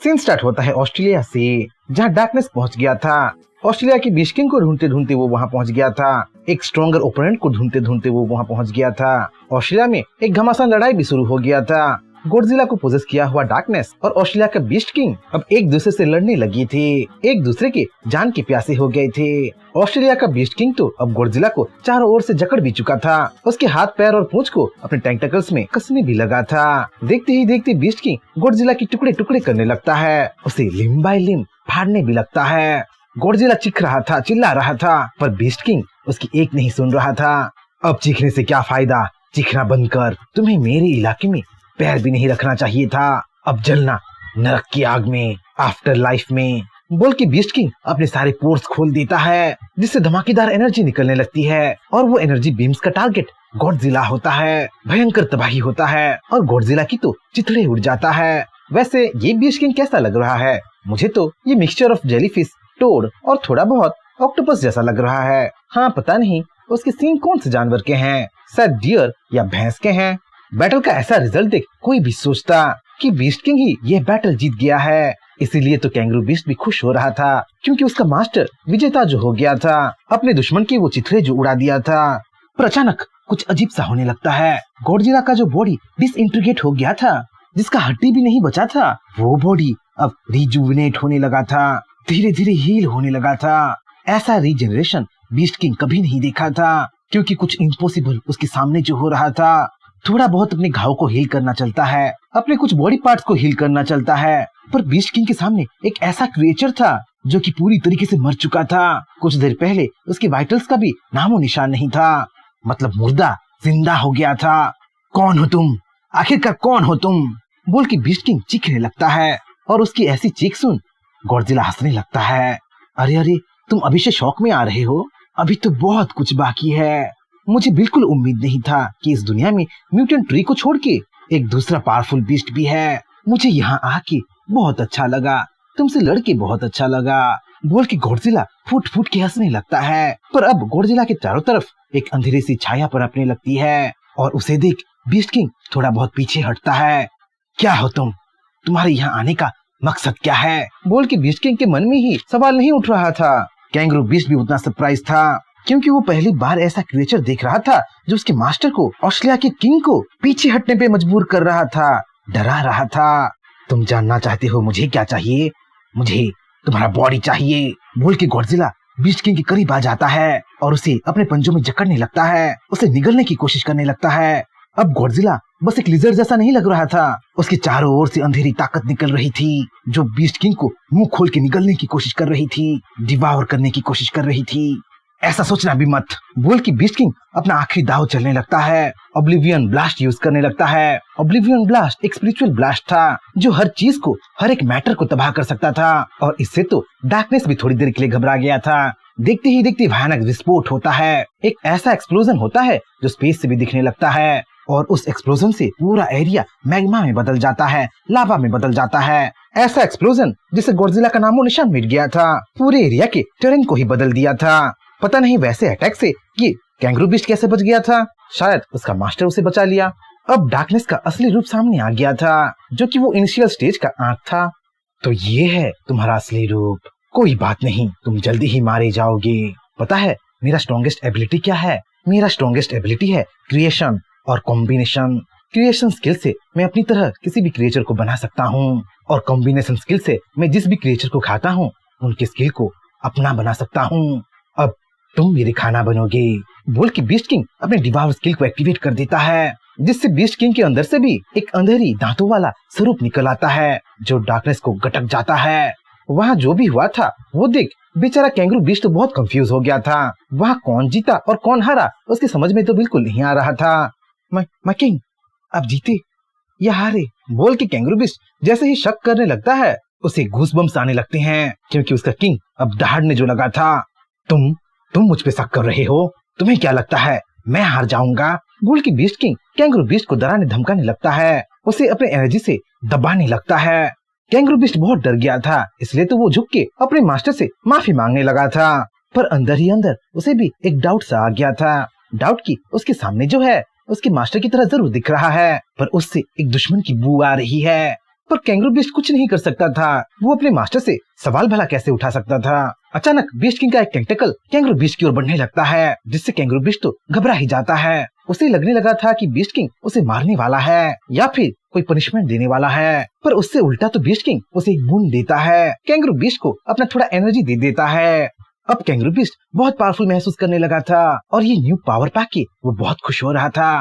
Scene start होता है Australia से, जहाँ डार्कनेस पहुंच गया था। ऑस्ट्रेलिया की बीस्ट किंग को ढूंढते ढूंढते वो वहां पहुंच गया था। एक स्ट्रॉन्गर ओपोनेंट को ढूंढते ढूंढते वो वहां पहुंच गया था। ऑस्ट्रेलिया में एक घमासान लड़ाई भी शुरू हो गया था। गॉडजिला को पोजेस किया हुआ डार्कनेस और ऑस्ट्रेलिया का बीस्ट किंग अब एक दूसरे से लड़ने लगी थे, एक दूसरे के जान के प्यासे हो गए थे। ऑस्ट्रेलिया का बीस्ट किंग तो अब गॉडजिला को चारों ओर से जकड़ भी चुका था। उसके हाथ पैर और पूंछ को अपने टेंटाकल्स में कसने भी लगा था। देखते ही देखते बीस्ट किंग गॉडजिला के टुकड़े टुकड़े करने लगता है, उसे लिम्ब बाय लिम्ब फाड़ने भी लगता है। गॉडजिला चीख रहा था, चिल्ला रहा था, पर बीस्ट किंग उसकी एक नहीं सुन रहा था। अब चीखने से क्या फायदा, चीखना बंद कर, तुम्हें मेरे इलाके में पैर भी नहीं रखना चाहिए था, अब जलना नरक की आग में, आफ्टर लाइफ में, बोल के बीस्ट किंग अपने सारे पोर्स खोल देता है, जिससे धमाकेदार एनर्जी निकलने लगती है और वो एनर्जी बीम्स का टारगेट गॉडजिला होता है। भयंकर तबाही होता है और गॉडजिला की तो चिथड़े उड़ जाता है। वैसे ये बीस्ट किंग कैसा लग रहा है? मुझे तो ये मिक्सचर ऑफ जेलीफिश, टोड और थोड़ा बहुत ऑक्टोपस जैसा लग रहा है। हाँ, पता नहीं उसके सींग कौन से जानवर के हैं, शायद डियर या भैंस के हैं। बैटल का ऐसा रिजल्ट देख कोई भी सोचता कि बीस्ट किंग ही यह बैटल जीत गया है। इसीलिए तो कैंगरू बीस्ट भी खुश हो रहा था, क्योंकि उसका मास्टर विजेता जो हो गया था, अपने दुश्मन की वो चिथड़े जो उड़ा दिया था। पर अचानक कुछ अजीब सा होने लगता है। गॉडजिला का जो बॉडी डिसइंटीग्रेट हो गया था, जिसका हड्डी भी नहीं बचा था, वो बॉडी अब रिजुविनेट होने लगा था, धीरे धीरे हील होने लगा था। ऐसा रीजनरेशन बीस्ट किंग कभी नहीं देखा था, क्योंकि कुछ इम्पॉसिबल उसके सामने जो हो रहा था। थोड़ा बहुत अपने घाव को हील करना चलता है, अपने कुछ बॉडी पार्ट्स को हील करना चलता है, पर बीस्ट किंग के सामने एक ऐसा क्रिएचर था जो कि पूरी तरीके से मर चुका था। कुछ देर पहले उसके वाइटल्स का भी नामो निशान नहीं था, मतलब मुर्दा जिंदा हो गया था। कौन हो तुम, आखिरकार कौन हो तुम, बोल के बीस्ट किंग चीखने लगता है और उसकी ऐसी चीख सुन गॉडजिला हंसने लगता है। अरे अरे, तुम अभी से शौक में आ रहे हो? अभी तो बहुत कुछ बाकी है। मुझे बिल्कुल उम्मीद नहीं था कि इस दुनिया में म्यूटेंट ट्री को छोड़ के एक दूसरा पावरफुल बीस्ट भी है। मुझे यहाँ आके बहुत अच्छा लगा, तुमसे लड़के बहुत अच्छा लगा, बोल के गॉडजिला फूट फूट के हंसने लगता है। पर अब गॉडजिला के चारों तरफ एक अंधेरी सी छाया पनपने लगती है और उसे देख बीस्ट किंग थोड़ा बहुत पीछे हटता है। क्या हो तुम, तुम्हारे यहाँ आने का मकसद क्या है, बोल के बीस्ट किंग के मन में ही सवाल नहीं उठ रहा था। कैंगरू बीस्ट भी उतना सरप्राइज था, क्योंकि वो पहली बार ऐसा क्रिएचर देख रहा था जो उसके मास्टर को, ऑस्ट्रेलिया के किंग को पीछे हटने पे मजबूर कर रहा था, डरा रहा था। तुम जानना चाहते हो मुझे क्या चाहिए? मुझे तुम्हारा बॉडी चाहिए, बोल के गॉडजिला बीस्ट किंग के करीब आ जाता है और उसे अपने पंजों में जकड़ने लगता है, उसे निगलने की कोशिश करने लगता है। अब गॉडजिला बस एक लिजर्ड जैसा नहीं लग रहा था, उसके चारों ओर से अंधेरी ताकत निकल रही थी, जो बीस्ट किंग को मुंह खोल के निगलने की कोशिश कर रही थी, डिवाउर करने की कोशिश कर रही थी। ऐसा सोचना भी मत, बोल के बीस्ट किंग अपना आखिरी दाव चलने लगता है, ऑब्लिवियन ब्लास्ट यूज करने लगता है। ऑब्लिवियन ब्लास्ट एक स्पिरिचुअल ब्लास्ट था जो हर चीज को, हर एक मैटर को तबाह कर सकता था, और इससे तो डार्कनेस भी थोड़ी देर के लिए घबरा गया था। देखते ही देखते भयानक विस्फोट होता है, एक ऐसा एक्सप्लोजन होता है जो स्पेस से भी दिखने लगता है, और उस एक्सप्लोजन से पूरा एरिया मैग्मा में बदल जाता है, लावा में बदल जाता है। ऐसा एक्सप्लोजन जिससे गॉडजिला का नामो निशान मिट गया था, पूरे एरिया के टेरेन को ही बदल दिया था। पता नहीं वैसे अटैक से ये कैंगरू बीस्ट कैसे बच गया था, शायद उसका मास्टर उसे बचा लिया। अब डार्कनेस का असली रूप सामने आ गया था, जो कि वो इनिशियल स्टेज का आंख था। तो ये है तुम्हारा असली रूप, कोई बात नहीं, तुम जल्दी ही मारे जाओगे। पता है मेरा स्ट्रॉन्गेस्ट एबिलिटी क्या है? मेरा स्ट्रॉन्गेस्ट एबिलिटी है क्रिएशन और कॉम्बिनेशन। क्रिएशन स्किल से मैं अपनी तरह किसी भी क्रिएचर को बना सकता हूँ, और कॉम्बिनेशन स्किल से मैं जिस भी क्रिएचर को खाता हूँ उनके स्किल को अपना बना सकता हूँ। अब तुम मेरे खाना बनोगे, बोल के बीस्ट किंग अपने डिवाउर स्किल को एक्टिवेट कर देता है, जिससे बीस्ट किंग के अंदर से भी एक अंधेरी दांतों वाला स्वरूप निकल आता है, जो डार्कनेस को गटक जाता है। वहाँ जो भी हुआ था वो देख बेचारा कैंगरू बीस्ट तो बहुत कंफ्यूज हो गया था। वहाँ कौन जीता और कौन हारा उसकी समझ में तो बिल्कुल नहीं आ रहा था। मैं किंग अब जीते या हारे, बोल के कैंगरू बीस्ट जैसे ही शक करने लगता है, उसे गूज़बम्प्स आने लगते हैं, क्योंकि उसका किंग अब दहाड़ने जो लगा था। तुम मुझ पे शक कर रहे हो? तुम्हें क्या लगता है मैं हार जाऊंगा? बोल के बीस्ट किंग कैंगरू बीस्ट को डराने धमकाने लगता है, उसे अपने एनर्जी से दबाने लगता है। कैंगरू बीस्ट बहुत डर गया था, इसलिए तो वो झुक के अपने मास्टर से माफी मांगने लगा था, पर अंदर ही अंदर उसे भी एक डाउट सा आ गया था। डाउट की उसके सामने जो है उसके मास्टर की तरह जरूर दिख रहा है, पर उससे एक दुश्मन की बू आ रही है। पर कैंगरू बीस्ट कुछ नहीं कर सकता था। वो अपने मास्टर से सवाल भला कैसे उठा सकता था। अचानक बीस्ट किंग का एक टेंटेकल कैंगरू बीस्ट की ओर बढ़ने लगता है, जिससे कैंगरू बीस्ट तो घबरा ही जाता है। उसे लगने लगा था कि बीस्ट किंग उसे मारने वाला है या फिर कोई पनिशमेंट देने वाला है, पर उससे उल्टा तो बीस्ट किंग उसे एक बूंद देता है। कैंगरू बीस्ट को अपना थोड़ा एनर्जी दे देता है। अब कैंगरू बीस्ट बहुत पावरफुल महसूस करने लगा था और ये न्यू पावर पाके वो बहुत खुश हो रहा था।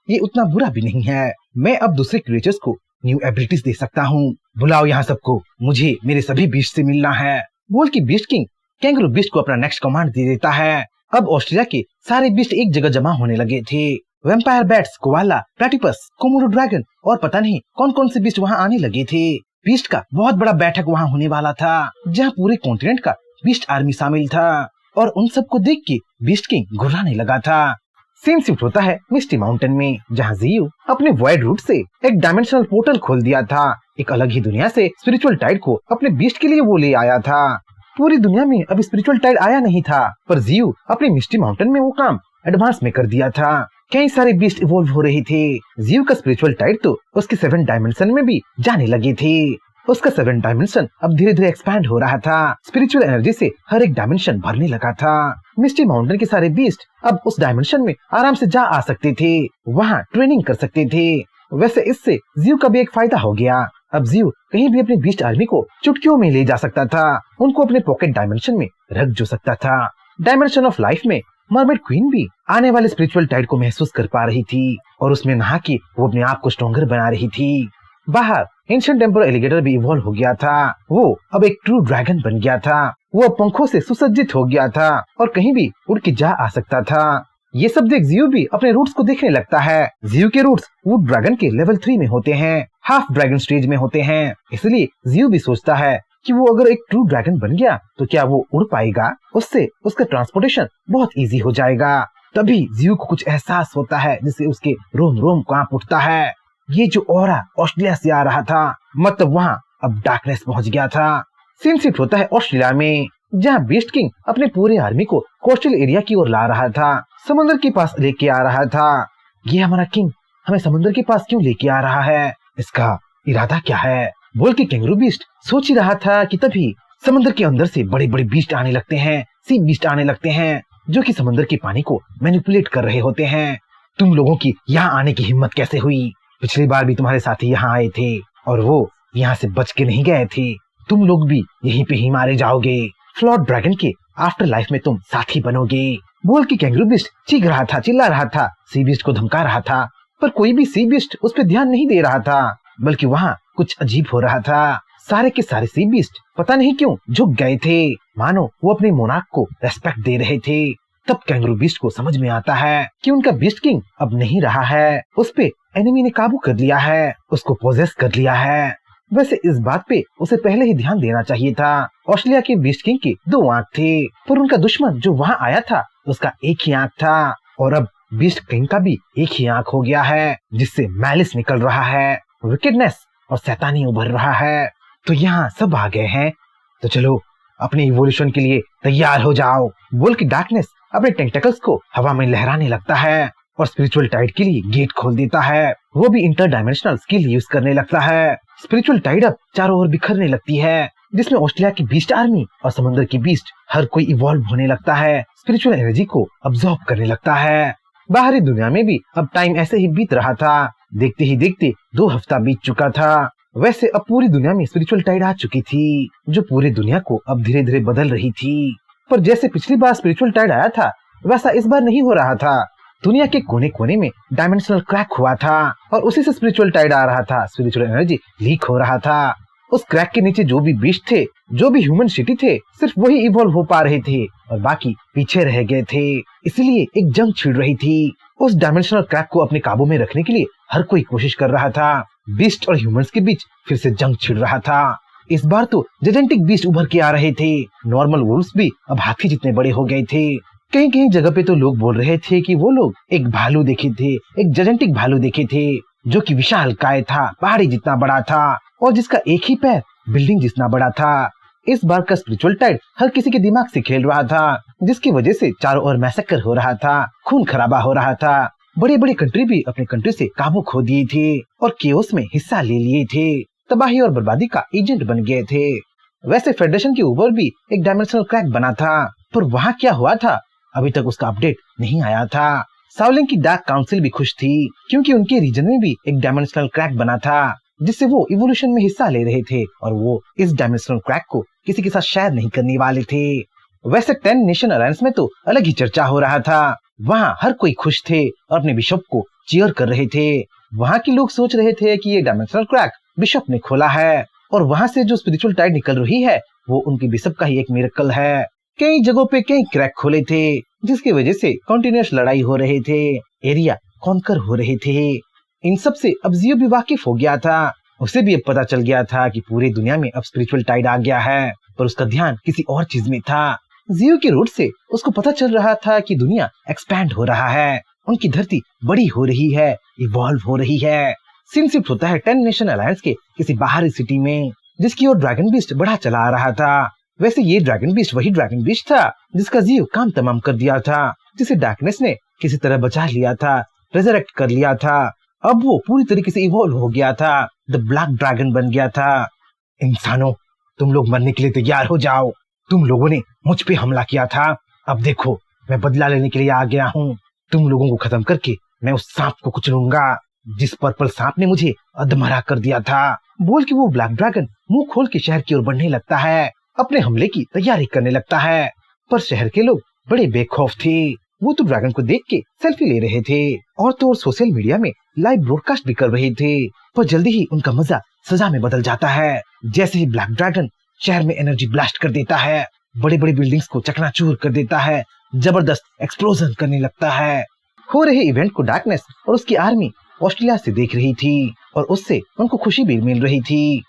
ये उतना बुरा भी नहीं है, मैं अब दूसरे क्रिएचर्स को न्यू एबिलिटीज दे सकता हूँ। बुलाओ यहाँ सबको, मुझे मेरे सभी बीस्ट से मिलना है, बोल के बीस्ट किंग कैंगरू बीस्ट को अपना नेक्स्ट कमांड दे देता है। अब ऑस्ट्रेलिया के सारे बीस्ट एक जगह जमा होने लगे थे। Vampire bats, koala, platypus, Komodo dragon और पता नहीं कौन कौन से बीस्ट वहाँ आने लगे थे। बीस्ट का बहुत बड़ा बैठक वहाँ होने वाला था, जहाँ पूरे कॉन्टिनेंट का बीस्ट आर्मी शामिल था और उन सबको देख के बीस्ट किंग घुर्राने लगा था। सीन शिफ्ट होता है मिस्टी माउंटेन में, जहाँ जियो अपने वॉइड रूट से एक डायमेंशनल पोर्टल खोल दिया था। एक अलग ही दुनिया से स्पिरिचुअल टाइड को अपने बीस्ट के लिए वो ले आया था। पूरी दुनिया में अब स्पिरिचुअल टाइड आया नहीं था, पर जियो अपने मिस्टी माउंटेन में वो काम एडवांस में कर दिया था। कई सारे बीस्ट इवॉल्व हो रहे थे। जियो का स्पिरिचुअल टाइड तो उसके 7 डायमेंशन में भी जाने लगे थे। उसका 7 डायमेंशन अब धीरे धीरे एक्सपैंड हो रहा था। स्पिरिचुअल एनर्जी से हर एक डायमेंशन भरने लगा था। मिस्टी माउंटेन के सारे बीस्ट अब उस डायमेंशन में आराम से जा आ सकते थे, वहाँ ट्रेनिंग कर सकते थे। वैसे इससे जियो का भी एक फायदा हो गया। अब जियो कहीं भी अपनी बीस्ट आर्मी को चुटकियों में ले जा सकता था, उनको अपने पॉकेट डायमेंशन में रख जो सकता था। डायमेंशन ऑफ लाइफ में मरमेड क्वीन भी आने वाले स्पिरिचुअल टाइड को महसूस कर पा रही थी और उसमें नहा के वो अपने आप को स्ट्रॉन्गर बना रही थी। बाहर एंशिएंट एम्परर एलिगेटर भी इवॉल्व हो गया था। वो अब एक ट्रू ड्रैगन बन गया था। वो अब पंखों से सुसज्जित हो गया था और कहीं भी उड़ के जा आ सकता था। ये सब देख जियो भी अपने रूट्स को देखने लगता है। जियो के रूट्स वुड ड्रैगन के लेवल 3 में होते हैं, हाफ ड्रैगन स्टेज में होते हैं। इसलिए जियो भी सोचता है कि वो अगर एक ट्रू ड्रैगन बन गया तो क्या वो उड़ पाएगा, उससे उसका ट्रांसपोर्टेशन बहुत इजी हो जाएगा। तभी जियो को कुछ एहसास होता है जिससे उसके रोम रोम कांप उठता है। ये जो ऑरा ऑस्ट्रेलिया से आ रहा था, मतलब वहाँ अब डार्कनेस पहुँच गया था। सीन शिफ्ट होता है ऑस्ट्रेलिया में, जहाँ बीस्ट किंग अपने पूरे आर्मी को कोस्टल एरिया की ओर ला रहा था, समुद्र के पास लेके आ रहा था। ये हमारा किंग हमें समुद्र के पास क्यों लेके आ रहा है, इसका इरादा क्या है, बोल के कैंगरू बीस्ट सोच ही रहा था कि तभी समुद्र के अंदर से बड़े बड़े बीस्ट आने लगते हैं, सी बीस्ट आने लगते हैं, जो कि समुद्र के पानी को मैनिपुलेट कर रहे होते हैं। तुम लोगों की यहाँ आने की हिम्मत कैसे हुई? पिछली बार भी तुम्हारे साथी यहाँ आए थे और वो यहाँ से बच के नहीं गए थे। तुम लोग भी यहीं पे ही मारे जाओगे। फ्लॉट ड्रैगन के आफ्टर लाइफ में तुम साथी बनोगे, बोल के कैंगरू बीस्ट चीख रहा था, चिल्ला रहा था, सी बीस्ट को धमका रहा था। पर कोई भी सी बीस्ट उस पर ध्यान नहीं दे रहा था, बल्कि वहाँ कुछ अजीब हो रहा था। सारे के सारे सी बीस्ट पता नहीं क्यों झुक गए थे, मानो वो अपने मोनार्क को रेस्पेक्ट दे रहे थे। तब कैंगरू बीस्ट को समझ में आता है कि उनका बीस्ट किंग अब नहीं रहा है, उस पे एनिमी ने काबू कर लिया है, उसको पोजेस कर लिया है। वैसे इस बात पे उसे पहले ही ध्यान देना चाहिए था। ऑस्ट्रेलिया के बीस्ट किंग के 2 आंख थे, पर उनका दुश्मन जो वहाँ आया था उसका एक ही आंख था, और अब बीस्ट किंग का भी एक ही आंख हो गया है, जिससे मैलिस निकल रहा है, विकेडनेस और शैतानी उभर रहा है। तो यहाँ सब आ गए हैं, तो चलो अपने इवोल्यूशन के लिए तैयार हो जाओ, बोल के डार्कनेस अपने टेंटेकल्स को हवा में लहराने लगता है और स्पिरिचुअल टाइड के लिए गेट खोल देता है। वो भी इंटर डायमेंशनल स्किल यूज करने लगता है। स्पिरिचुअल टाइड अब चारों ओर बिखरने लगती है, जिसमें ऑस्ट्रेलिया की बीस्ट आर्मी और समुद्र की बीस्ट हर कोई इवॉल्व होने लगता है, स्पिरिचुअल एनर्जी को अब्सॉर्ब करने लगता है। बाहरी दुनिया में भी अब टाइम ऐसे ही बीत रहा था। देखते ही देखते 2 हफ्ता बीत चुका था। वैसे अब पूरी दुनिया में स्पिरिचुअल टाइड आ चुकी थी, जो पूरी दुनिया को अब धीरे धीरे बदल रही थी। पर जैसे पिछली बार स्पिरिचुअल टाइड आया था, वैसा इस बार नहीं हो रहा था। दुनिया के कोने कोने में डायमेंशनल क्रैक हुआ था और उसी से स्पिरिचुअल टाइड आ रहा था, स्पिरिचुअल एनर्जी लीक हो रहा था। उस क्रैक के नीचे जो भी बीस्ट थे, जो भी ह्यूमन सिटी थे, सिर्फ वही इवॉल्व हो पा रहे थे और बाकी पीछे रह गए थे। इसलिए एक जंग छिड़ रही थी। उस डायमेंशनल क्रैक को अपने काबू में रखने के लिए हर कोई कोशिश कर रहा था। बीस्ट और ह्यूमंस के बीच फिर से जंग छिड़ रहा था। इस बार तो जेजेंटिक बीस्ट उभर के आ रहे थे। नॉर्मल वुल्व्स भी अब हाथी जितने बड़े हो गए थे। कहीं कहीं जगह पे तो लोग बोल रहे थे कि वो लोग एक भालू देखे थे, एक जेजेंटिक भालू देखे थे, जो कि विशाल काय था, पहाड़ी जितना बड़ा था और जिसका एक ही पैर बिल्डिंग जितना बड़ा था। इस बार का स्पिरिचुअल टाइड हर किसी के दिमाग से खेल रहा था, जिसकी वजह से चारों ओर मैसेकर हो रहा था, खून खराबा हो रहा था। बड़े बड़े कंट्री भी अपने कंट्री से काबू खो दिए थे और केओस में हिस्सा ले लिए थे। तबाही और बर्बादी का एजेंट बन गए थे। वैसे फेडरेशन के ऊपर भी एक डायमेंशनल क्रैक बना था, पर वहाँ क्या हुआ था अभी तक उसका अपडेट नहीं आया था। सावलिंग की डार्क काउंसिल भी खुश थी, क्योंकि उनके रीजन में भी एक डायमेंशनल क्रैक बना था, जिससे वो इवोल्यूशन में हिस्सा ले रहे थे, और वो इस डायमेंशनल क्रैक को किसी के साथ शेयर नहीं करने वाले थे। वैसे 10 नेशन अलायंस में तो अलग ही चर्चा हो रहा था। वहाँ हर कोई खुश थे और अपने बिशप को चीयर कर रहे थे। वहाँ के लोग सोच रहे थे कि ये डायमेंशनल क्रैक बिशप ने खोला है, और वहाँ से जो स्पिरिचुअल टाइड निकल रही है वो उनके बिशप का ही एक मिरेकल है। कई जगहों पे कई क्रैक खोले थे, जिसकी वजह से कंटिन्यूअस लड़ाई हो रहे थे, एरिया कॉन्कर हो रहे थे। इन सब से अब जियो भी वाकिफ हो गया था। उसे भी अब पता चल गया था कि पूरी दुनिया में अब स्पिरिचुअल टाइड आ गया है, पर उसका ध्यान किसी और चीज में था। जियो के रूट से उसको पता चल रहा था कि दुनिया एक्सपैंड हो रहा है, उनकी धरती बड़ी हो रही है, इवॉल्व हो रही है। सीन शिफ्ट होता है 10 नेशन अलायंस के किसी बाहरी सिटी में, जिसकी ओर ड्रैगन बीस्ट बढ़ा चला आ रहा था। वैसे ये ड्रैगन बीस्ट वही ड्रैगन बीस्ट था जिसका जियो काम तमाम कर दिया था, जिसे डार्कनेस ने किसी तरह बचा लिया था, रेजरेक्ट कर लिया था। अब वो पूरी तरीके से इवॉल्व हो गया था, द ब्लैक ड्रैगन बन गया था। इंसानों, तुम लोग मरने के लिए तैयार हो जाओ। तुम लोगों ने मुझ पे हमला किया था, अब देखो मैं बदला लेने के लिए आ गया हूँ। तुम लोगों को खत्म करके मैं उस सांप को कुचलूंगा जिस पर्पल सांप ने मुझे अधमरा कर दिया था। बोल के वो ब्लैक ड्रैगन मुंह खोल के शहर की ओर बढ़ने लगता है, अपने हमले की तैयारी करने लगता है। पर शहर के लोग बड़े बेखौफ थे। वो तो ड्रैगन को देख के सेल्फी ले रहे थे, और तो और सोशल मीडिया में लाइव ब्रॉडकास्ट भी कर रहे थे। पर जल्दी ही उनका मजा सजा में बदल जाता है, जैसे ही ब्लैक ड्रैगन शहर में एनर्जी ब्लास्ट कर देता है, बड़े बड़े बिल्डिंग्स को चकनाचूर कर देता है, जबरदस्त एक्सप्लोजन करने लगता है। हो रहे इवेंट को डार्कनेस और उसकी आर्मी ऑस्ट्रेलिया से देख रही थी, और उससे उनको खुशी भी मिल रही थी।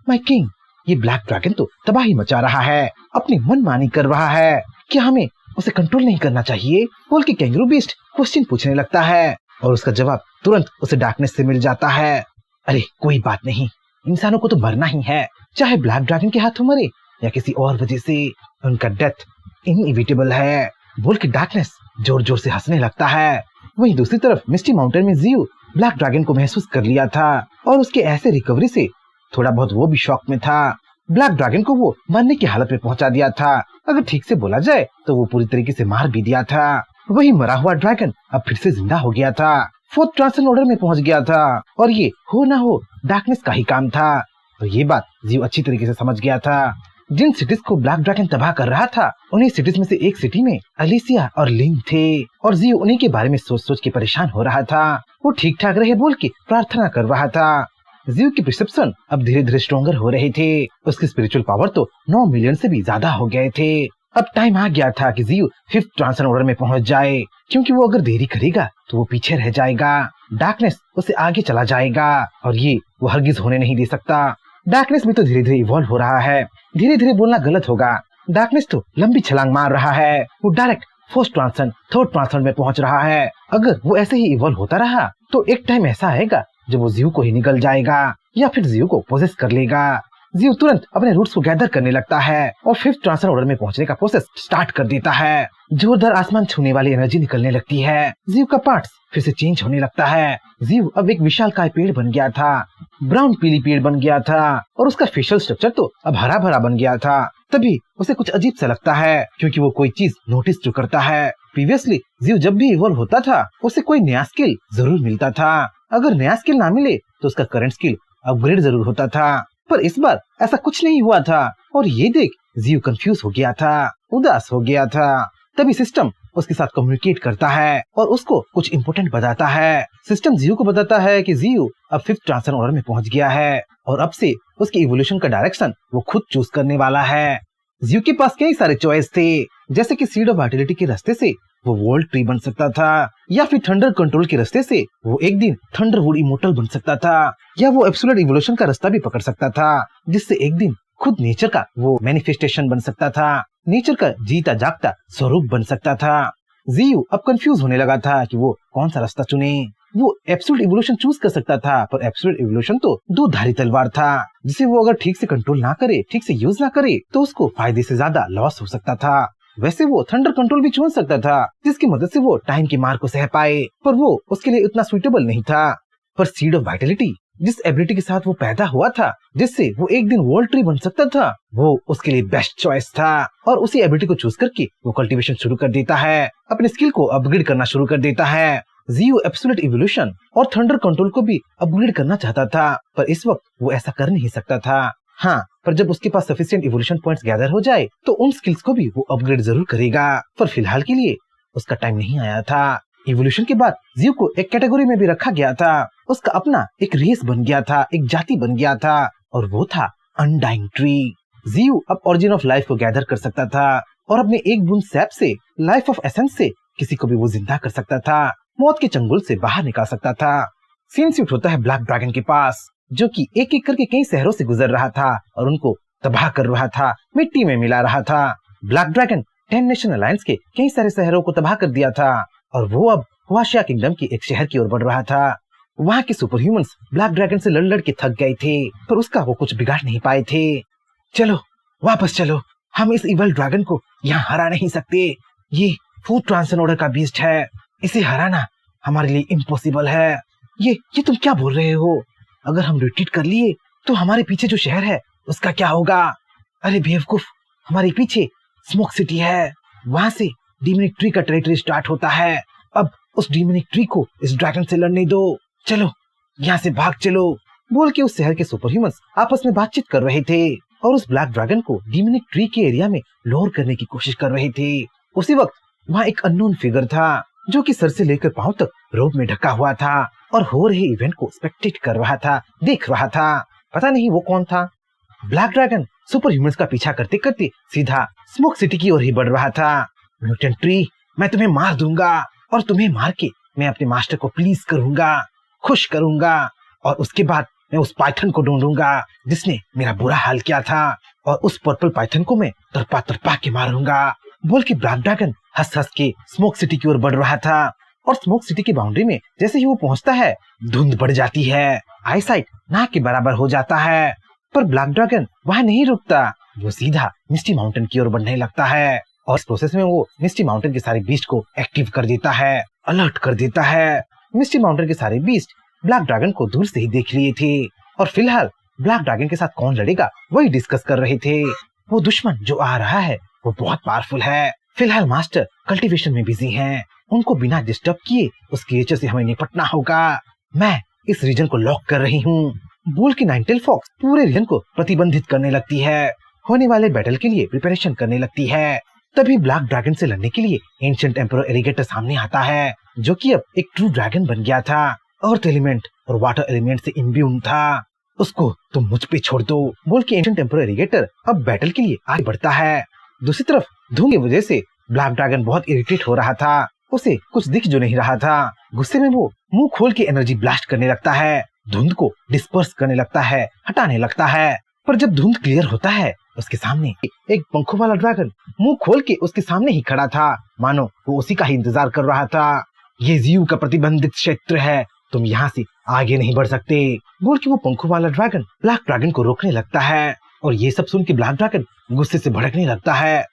माय किंग, ये ब्लैक ड्रैगन तो तबाही मचा रहा है, अपनी मनमानी कर रहा है, क्या हमें उसे कंट्रोल नहीं करना चाहिए? बोल के कैंगरू बीस्ट क्वेश्चन पूछने लगता है, और उसका जवाब तुरंत उसे डार्कनेस से मिल जाता है। अरे कोई बात नहीं, इंसानों को तो मरना ही है, चाहे ब्लैक ड्रैगन के हाथों मरे या किसी और वजह से, उनका डेथ इनएविटेबल है। बोल के डार्कनेस जोर जोर से हंसने लगता है। वहीं दूसरी तरफ मिस्टी माउंटेन में जियो ब्लैक ड्रैगन को महसूस कर लिया था, और उसके ऐसे रिकवरी से थोड़ा बहुत वो भी शॉक में था। ब्लैक ड्रैगन को वो मरने की हालत में पहुंचा दिया था, अगर ठीक से बोला जाए तो वो पूरी तरीके से मार भी दिया था। वही मरा हुआ ड्रैगन अब फिर से जिंदा हो गया था, 4th ट्रांसन ऑर्डर में पहुंच गया था, और ये हो ना हो डार्कनेस का ही काम था। और ये बात जियो अच्छी तरीके से समझ गया था। जिन सिटीज को ब्लैक ड्रैगन तबाह कर रहा था, उन्हीं सिटीज में से एक सिटी में अलिसिया और लिन थे, और जियो उन्हीं के बारे में सोच सोच के परेशान हो रहा था। वो ठीक ठाक रहे बोल के प्रार्थना कर रहा था। जियो की परसेप्शन अब धीरे धीरे स्ट्रॉन्गर हो रहे थे, उसकी स्पिरिचुअल पावर तो 9 मिलियन से भी ज्यादा हो गए थे। अब टाइम आ गया था कि जियो 5th ट्रांसन ऑर्डर में पहुंच जाए, क्योंकि वो अगर देरी करेगा तो वो पीछे रह जाएगा, डार्कनेस उसे आगे चला जाएगा, और ये वो हरगिज होने नहीं दे सकता। डार्कनेस भी तो धीरे धीरे इवॉल्व हो रहा है। धीरे धीरे बोलना गलत होगा, डार्कनेस तो लंबी छलांग मार रहा है, वो डायरेक्ट 4th ट्रांसन 3rd ट्रांसन में पहुंच रहा है। अगर वो ऐसे ही इवॉल्व होता रहा तो एक टाइम ऐसा आएगा जब वो जियो को ही निगल जाएगा, या फिर जियो को पोजेस कर लेगा। जियो तुरंत अपने रूट्स को गैदर करने लगता है, और 5th ट्रांसन ऑर्डर में पहुंचने का प्रोसेस स्टार्ट कर देता है। जोरदार आसमान छूने वाली एनर्जी निकलने लगती है, जियो का पार्ट्स फिर से चेंज होने लगता है। जियो अब एक विशालकाय पेड़ बन गया था, ब्राउन पीली पेड़ बन गया था, और उसका फेशियल स्ट्रक्चर तो अब हरा भरा बन गया था। तभी उसे कुछ अजीब सा लगता है, क्योंकि वो कोई चीज नोटिस जो करता है। प्रीवियसली जियो जब भी इवॉल्व होता था उसे कोई नया स्किल जरूर मिलता था, अगर नया स्किल ना मिले तो उसका करंट स्किल अपग्रेड जरूर होता था, पर इस बार ऐसा कुछ नहीं हुआ था। और ये देख जियो कंफ्यूज हो गया था, उदास हो गया था। तभी सिस्टम उसके साथ कम्युनिकेट करता है और उसको कुछ इम्पोर्टेंट बताता है। सिस्टम जियो को बताता है कि जियो अब 5th ट्रांसन ऑर्डर में पहुंच गया है, और अब से उसके इवोल्यूशन का डायरेक्शन वो खुद चूज करने वाला है। जियो के पास कई सारे चॉइस थे, जैसे कि सीड ऑफ वाइटैलिटी के रास्ते से वो वर्ल्ड ट्री बन सकता था, या फिर थंडर कंट्रोल के रास्ते से वो एक दिन थंडरवुड इमोर्टल बन सकता था, या वो एब्सोल्यूट इवोल्यूशन का रास्ता भी पकड़ सकता था, जिससे एक दिन खुद नेचर का वो मैनिफेस्टेशन बन सकता था, नेचर का जीता जागता स्वरूप बन सकता था। जियो अब कंफ्यूज होने लगा था कि वो कौन सा रास्ता चुने। वो एब्सोल्यूट इवोल्यूशन चूज कर सकता था, पर एब्सोल्यूट इवोल्यूशन तो दो धारी तलवार था, जिसे वो अगर ठीक से कंट्रोल ना करे, ठीक से यूज ना करे, तो उसको फायदे से ज्यादा लॉस हो सकता था। वैसे वो थंडर कंट्रोल भी चुन सकता था, जिसकी मदद से वो टाइम की मार को सह पाए, पर वो उसके लिए उतना सुइटेबल नहीं था। पर सीड ऑफ वाइटैलिटी जिस एबिलिटी के साथ वो पैदा हुआ था, जिससे वो एक दिन वर्ल्ड ट्री बन सकता था, वो उसके लिए बेस्ट चॉइस था। और उसी एबिलिटी को चूज करके वो कल्टीवेशन शुरू कर देता है, अपने स्किल को अपग्रेड करना शुरू कर देता है। ज़ियो एब्सोल्यूट इवोल्यूशन और थंडर कंट्रोल को भी अपग्रेड करना चाहता था, पर इस वक्त वो ऐसा कर नहीं सकता था। हाँ, पर जब उसके पास सफिशिएंट इवोल्यूशन पॉइंट्स गैदर हो जाए तो उन स्किल्स को भी वो अपग्रेड जरूर करेगा, पर फिलहाल के लिए उसका टाइम नहीं आया था। इवोल्यूशन के बाद ज़ियो को एक कैटेगरी में भी रखा गया था। उसका अपना एक रेस बन गया था, एक जाति बन गया था, और वो था अनडाइंग ट्री। ज़ियो अब ओरिजिन ऑफ लाइफ को गैदर कर सकता था और अपने एक बूंद सैप से, लाइफ ऑफ एसेंस से किसी को भी वो जिंदा कर सकता था, मौत के चंगुल से बाहर निकाल सकता था। सीन शिफ्ट होता है ब्लैक ड्रैगन के पास, जो कि एक एक करके कई शहरों से गुजर रहा था और उनको तबाह कर रहा था, मिट्टी में मिला रहा था। ब्लैक ड्रैगन 10 नेशन अलायंस के कई सारे शहरों को तबाह कर दिया था और वो अब हुआशिया किंगडम के एक शहर की ओर बढ़ रहा था। वहाँ के सुपर ह्यूमंस ब्लैक ड्रैगन से लड़ लड़ के थक गए थे, पर उसका वो कुछ बिगाड़ नहीं पाए थे। चलो वापस चलो, हम इस इवल ड्रैगन को यहाँ हरा नहीं सकते। ये फूड ट्रांसन ऑर्डर का बीस्ट है, इसे हराना हमारे लिए इम्पॉसिबल है। ये तुम क्या बोल रहे हो? अगर हम रिट्रीट कर लिए तो हमारे पीछे जो शहर है उसका क्या होगा? अरे बेवकूफ, हमारे पीछे स्मोक सिटी है, वहां से डीमनिक ट्री का टेरिटरी स्टार्ट होता है। अब उस डीमनिक ट्री को इस ड्रैगन से लड़ने दो, चलो यहाँ से भाग चलो, बोल के उस शहर के सुपर ह्यूमंस आपस में बातचीत कर रहे थे और उस ब्लैक ड्रैगन को डीमनिक ट्री के एरिया में लोअर करने की कोशिश कर रहे थे। उसी वक्त वहाँ एक अननोन फिगर था जो कि सर से लेकर पांव तक रोब में ढका हुआ था और हो रहे इवेंट को स्पेक्टेट कर रहा था, देख रहा था। पता नहीं वो कौन था। ब्लैक ड्रैगन सुपर ह्यूमंस का पीछा करते करते सीधा स्मोक सिटी की ओर ही बढ़ रहा था। म्यूटेंट ट्री, मैं तुम्हें मार दूंगा और तुम्हें मार के मैं अपने मास्टर को प्लीज करूंगा, खुश करूंगा, और उसके बाद मैं उस पाइथन को ढूंढूंगा जिसने मेरा बुरा हाल किया था और उस पर्पल पाइथन को मैं तरपा तरपा के मारूंगा, बोल के ब्लैक ड्रैगन हंस हंस के स्मोक सिटी की ओर बढ़ रहा था। और स्मोक सिटी की बाउंड्री में जैसे ही वो पहुंचता है, धुंध बढ़ जाती है, आईसाइट नाक के बराबर हो जाता है। पर ब्लैक ड्रैगन वहाँ नहीं रुकता, वो सीधा मिस्टी माउंटेन की ओर बढ़ने लगता है और इस प्रोसेस में वो मिस्टी माउंटेन के सारे बीस्ट को एक्टिव कर देता है, अलर्ट कर देता है। मिस्टी माउंटेन के सारे बीस्ट ब्लैक ड्रैगन को दूर से ही देख लिए थे और फिलहाल ब्लैक ड्रैगन के साथ कौन लड़ेगा वही डिस्कस कर रहे थे। वो दुश्मन जो आ रहा है वो बहुत पावरफुल है। फिलहाल मास्टर कल्टीवेशन में बिजी हैं, उनको बिना डिस्टर्ब किए उस क्रिएचर से हमें निपटना होगा। मैं इस रीजन को लॉक कर रही हूँ, बोल के नाइनटेल फॉक्स पूरे रीजन को प्रतिबंधित करने लगती है, होने वाले बैटल के लिए प्रिपरेशन करने लगती है। तभी ब्लैक ड्रैगन से लड़ने के लिए एंशिएंट एम्परर एलिगेटर सामने आता है, जो कि अब एक ट्रू ड्रैगन बन गया था, अर्थ एलिमेंट और वाटर एलिमेंट से इम्ब्यून था। उसको तुम मुझ पे छोड़ दो, बोल के एंशिएंट एम्परर एलिगेटर अब बैटल के लिए आगे बढ़ता है। दूसरी तरफ धुंध की वजह से ब्लैक ड्रैगन बहुत इरिटेट हो रहा था, उसे कुछ दिख जो नहीं रहा था। गुस्से में वो मुंह खोल के एनर्जी ब्लास्ट करने लगता है, धुंध को डिस्पर्स करने लगता है, हटाने लगता है। पर जब धुंध क्लियर होता है उसके सामने एक पंखों वाला ड्रैगन मुंह खोल के उसके सामने ही खड़ा था, मानो वो उसी का ही इंतजार कर रहा था। ये ज़ियो का प्रतिबंधित क्षेत्र है, तुम यहाँ से आगे नहीं बढ़ सकते, बोल के वो पंखों वाला ड्रैगन ब्लैक ड्रैगन को रोकने लगता है। और ये सब सुन के ब्लैक ड्रैगन गुस्से से भड़कने लगता है।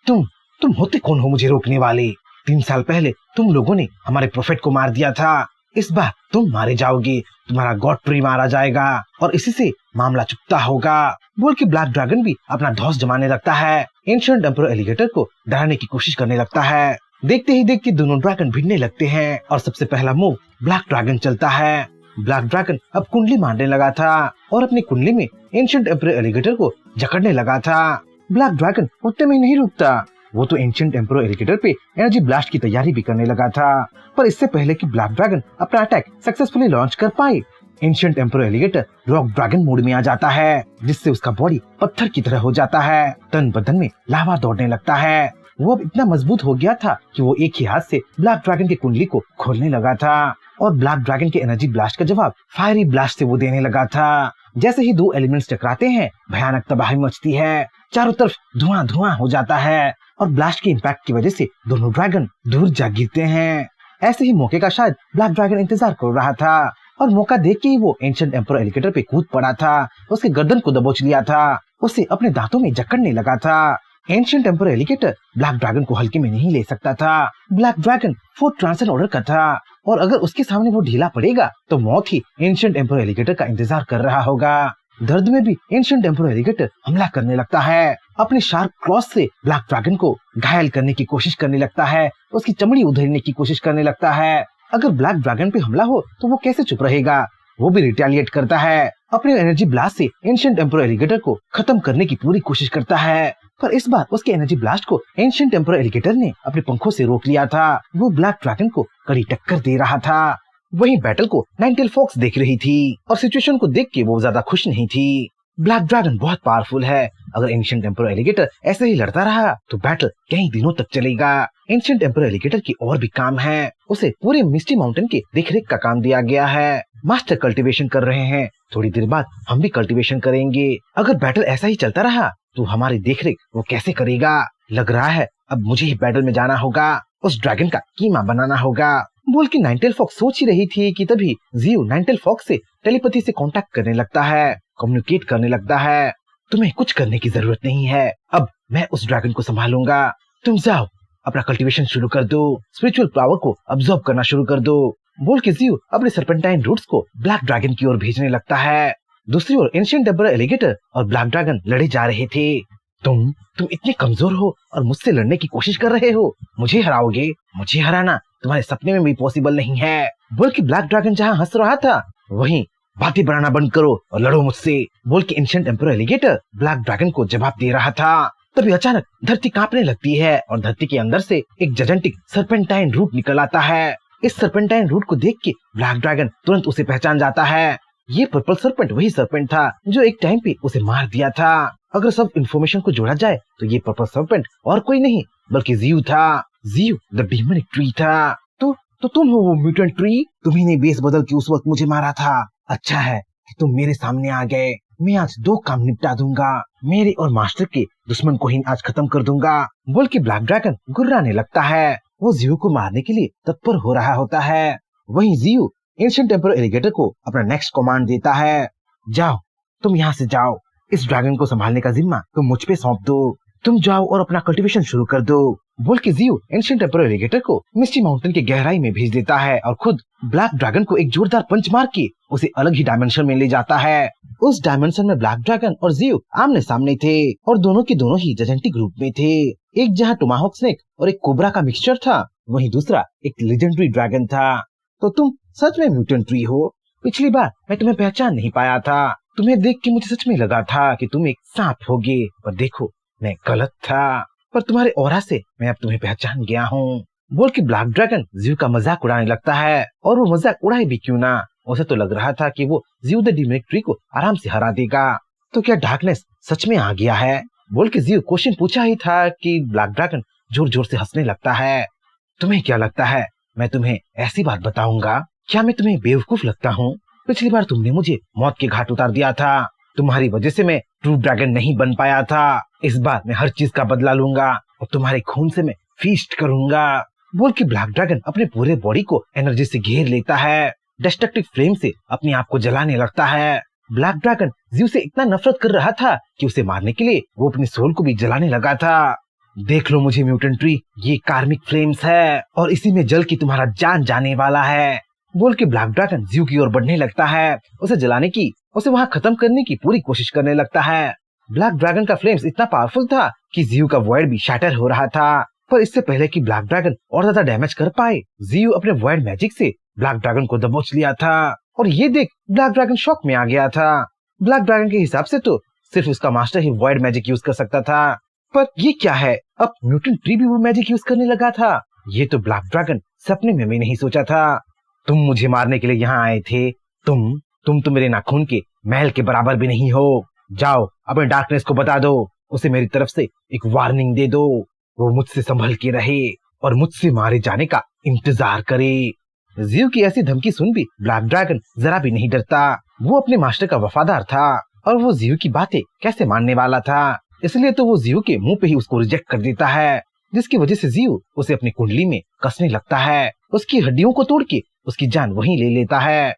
तुम होते कौन हो मुझे रोकने वाले? 3 साल पहले तुम लोगों ने हमारे प्रोफेट को मार दिया था, इस बार तुम मारे जाओगे, तुम्हारा गॉड ट्री मारा जाएगा और इसी से मामला चुकता होगा, बोल के ब्लैक ड्रैगन भी अपना धौंस जमाने लगता है। एंशिएंट एम्परर एलिगेटर को डराने की कोशिश करने लगता है। देखते ही देखते दोनों ड्रैगन भिड़ने लगते हैं और सबसे पहला मूव ब्लैक ड्रैगन चलता है। ब्लैक ड्रैगन अब कुंडली मारने लगा था और अपनी कुंडली में एंशिएंट एम्परर एलिगेटर को जकड़ने लगा था। ब्लैक ड्रैगन उतने में नहीं रुकता, वो तो एंशिएंट एम्परर एलिगेटर पे एनर्जी ब्लास्ट की तैयारी भी करने लगा था। पर इससे पहले कि ब्लैक ड्रैगन अपना अटैक सक्सेसफुली लॉन्च कर पाए, ancient emperor alligator rock dragon mode में आ जाता है, जिससे उसका बॉडी पत्थर की तरह हो जाता है, तन बदन में लावा दौड़ने लगता है। वो अब इतना मजबूत हो गया था कि वो एक ही हाथ से ब्लैक ड्रैगन की कुंडली को खोलने लगा था और ब्लैक ड्रैगन के एनर्जी ब्लास्ट का जवाब फायरी ब्लास्ट से वो देने लगा था। जैसे ही 2 एलिमेंट्स टकराते हैं, भयानक तबाही मचती है, चारों तरफ धुआं धुआं हो जाता है और ब्लास्ट के इम्पैक्ट की वजह से दोनों ड्रैगन दूर जा गिरते हैं। ऐसे ही मौके का शायद ब्लैक ड्रैगन इंतजार कर रहा था और मौका देख के ही वो एंशिएंट एम्परर एलिगेटर पे कूद पड़ा था, उसके गर्दन को दबोच लिया था, उसे अपने दांतों में जकड़ने लगा था। Ancient emperor alligator black dragon को हल्के में नहीं ले सकता था। ब्लैक ड्रैगन 4 ट्रांसन ऑर्डर का था और अगर उसके सामने वो ढीला पड़ेगा तो मौत ही एंशिएंट एम्परर एलिगेटर का इंतजार कर रहा होगा। दर्द में भी एंशिएंट एम्परर एलिगेटर हमला करने लगता है। अपने शार्प क्लॉस से ब्लैक ड्रैगन को घायल करने की कोशिश करने लगता है, उसकी चमड़ी उधेड़ने की कोशिश करने लगता है। अगर ब्लैक ड्रैगन पे हमला हो तो वो कैसे चुप रहेगा, वो भी रिटेलिएट करता है। अपने एनर्जी ब्लास्ट से एंशिएंट एम्परर एलिगेटर को खत्म करने की पूरी कोशिश करता है, पर इस बार उसके एनर्जी ब्लास्ट को एंशिएंट एम्परर एलिगेटर ने अपने पंखों से रोक लिया था। वो ब्लैक ड्रैगन को कड़ी टक्कर दे रहा था। वहीं बैटल को नाइनटेल फॉक्स देख रही थी और सिचुएशन को देख के वो ज्यादा खुश नहीं थी। ब्लैक ड्रैगन बहुत पावरफुल है, अगर एंशिएंट एम्परर एलिगेटर ऐसे ही लड़ता रहा तो बैटल कई दिनों तक चलेगा। एंशिएंट एम्परर एलिगेटर की और भी काम है, उसे पूरे मिस्टी माउंटेन के देखरेख का काम दिया गया है। मास्टर कल्टीवेशन कर रहे हैं, थोड़ी देर बाद हम भी कल्टीवेशन करेंगे। अगर बैटल ऐसा ही चलता रहा तो हमारी देखरेख वो कैसे करेगा। लग रहा है अब मुझे ही बैटल में जाना होगा, उस ड्रैगन का कीमा बनाना होगा, बोल के नाइनटेल फॉक्स सोच ही रही थी कि तभी जियो नाइनटेल फॉक्स से टेलीपैथी से कांटेक्ट करने लगता है, कम्युनिकेट करने लगता है। तुम्हें कुछ करने की जरूरत नहीं है, अब मैं उस ड्रैगन को संभालूंगा। तुम जाओ अपना कल्टीवेशन शुरू कर दो, स्पिरिचुअल पावर को अब्सॉर्ब करना शुरू कर दो, बोल के जियो अपने सर्पेंटाइन रूट्स को ब्लैक ड्रैगन की ओर भेजने लगता है। दूसरी ओर एंशिएंट एम्परर एलिगेटर और ब्लैक ड्रैगन लड़े जा रहे थे। तुम इतने कमजोर हो और मुझसे लड़ने की कोशिश कर रहे हो, मुझे हराओगे? मुझे हराना तुम्हारे सपने में भी पॉसिबल नहीं है, बोल के ब्लैक ड्रैगन जहाँ हंस रहा था वहीं बातें बनाना बंद करो और लड़ो मुझसे, बोल के ancient emperor alligator black dragon को जवाब दे रहा था। तभी अचानक धरती कांपने लगती है और धरती के अंदर से एक जजेंटिक सर्पेंटाइन रूट निकल आता है। इस सर्पेंटाइन रूट को देख के ब्लैक ड्रैगन तुरंत उसे पहचान जाता है। ये पर्पल सर्पेंट वही सर्पेंट था जो एक टाइम पे उसे मार दिया था। अगर सब इन्फॉर्मेशन को जोड़ा जाए तो ये पर्पल सर्पेंट और कोई नहीं बल्कि जियो था। जियो द डीमोनिक ट्री था। तो तुम हो वो म्यूटेंट ट्री, तुम्ही ने बेस बदल के उस वक्त मुझे मारा था। अच्छा है कि तुम मेरे सामने आ गए, मैं आज दो काम निपटा दूंगा, मेरे और मास्टर के दुश्मन को ही आज खत्म कर दूंगा, बोल के ब्लैक ड्रैगन गुर्राने लगता है। वो जियो को मारने के लिए तत्पर हो रहा होता है। वहीं जियो एंशिएंट एम्परर एलिगेटर को अपना नेक्स्ट कमांड देता है, जाओ तुम यहाँ से जाओ, इस ड्रैगन को संभालने का जिम्मा तुम मुझ पे सौंप दो, तुम जाओ और अपना कल्टीवेशन शुरू कर दो, बोल के जियो एंशिएंट एम्परर एलिगेटर को मिस्टी माउंटेन के गहराई में भेज देता है और खुद ब्लैक ड्रैगन को एक जोरदार पंच मार के उसे अलग ही डायमेंशन में ले जाता है। उस डायमेंशन में ब्लैक ड्रैगन और जियो आमने सामने थे और दोनों के दोनों ही जजेंटिक रूप में थे। एक जहाँ टोमाहॉक स्नेक और एक कोबरा का मिक्सचर था, वहीं दूसरा एक लेजेंडरी ड्रैगन था। तो तुम सच में म्यूटेंट ट्री हो? पिछली बार मैं तुम्हें पहचान नहीं पाया था, तुम्हें देख के मुझे सच में लगा था कि तुम एक सांप होगे, पर देखो मैं गलत था, पर तुम्हारे ऑरा से मैं अब तुम्हें पहचान गया हूँ, बोल के ब्लैक ड्रैगन जियो का मजाक उड़ाने लगता है। और वो मजाक उड़ाए भी क्यों ना, उसे तो लग रहा था कि वो जियो द डीमोनिक ट्री को आराम से हरा देगा। तो क्या डार्कनेस सच में आ गया है, बोल के जियो क्वेश्चन पूछा ही था कि ब्लैक ड्रैगन जोर जोर से हंसने लगता है। तुम्हें क्या लगता है मैं तुम्हें ऐसी बात बताऊंगा? क्या मैं तुम्हें बेवकूफ लगता हूँ? पिछली बार तुमने मुझे मौत के घाट उतार दिया था, तुम्हारी वजह से मैं ट्रू ड्रैगन नहीं बन पाया था। इस बार मैं हर चीज का बदला लूंगा और तुम्हारे खून से मैं फीस्ट करूंगा, बोल के ब्लैक ड्रैगन अपने पूरे बॉडी को एनर्जी से घेर लेता है, डिस्ट्रक्टिव फ्लेम से अपने आप को जलाने लगता है। ब्लैक ड्रैगन जियो से इतना नफरत कर रहा था कि उसे मारने के लिए वो अपनी सोल को भी जलाने लगा था। देख लो मुझे म्यूटेंट ट्री, ये कार्मिक फ्लेम्स है और इसी में जल की तुम्हारा जान जाने वाला है, बोल के ब्लैक ड्रैगन जियो की ओर बढ़ने लगता है, उसे जलाने की, उसे वहाँ खत्म करने की पूरी कोशिश करने लगता है। ब्लैक ड्रैगन का फ्लेम्स इतना पावरफुल था कि जियो का वॉइड भी शैटर हो रहा था, पर इससे पहले कि ब्लैक ड्रैगन और ज्यादा डैमेज कर पाए, जियो अपने वॉइड मैजिक से ब्लैक ड्रैगन को दबोच लिया था और ये देख ब्लैक ड्रैगन शॉक में आ गया था। ब्लैक ड्रैगन के हिसाब से तो सिर्फ उसका मास्टर ही वॉइड मैजिक यूज कर सकता था, पर ये क्या है, अब म्यूटेंट ट्री भी वो मैजिक यूज करने लगा था। ये तो ब्लैक ड्रैगन सपने में भी नहीं सोचा था। तुम मुझे मारने के लिए यहाँ आए थे, तुम तो मेरे नाखून के महल के बराबर भी नहीं हो। जाओ अपने डार्कनेस को बता दो, उसे मेरी तरफ से एक वार्निंग दे दो, वो मुझसे संभल के रहे और मुझसे मारे जाने का इंतजार करे। जियो की ऐसी धमकी सुन भी ब्लैक ड्रैगन जरा भी नहीं डरता। वो अपने मास्टर का वफादार था और वो जियो की बातें कैसे मानने वाला था, इसलिए तो वो जियो के मुंह पे ही उसको रिजेक्ट कर देता है, जिसकी वजह से जियो उसे अपनी कुंडली में कसने लगता है, उसकी हड्डियों को तोड़ के उसकी जान वहीं ले लेता है।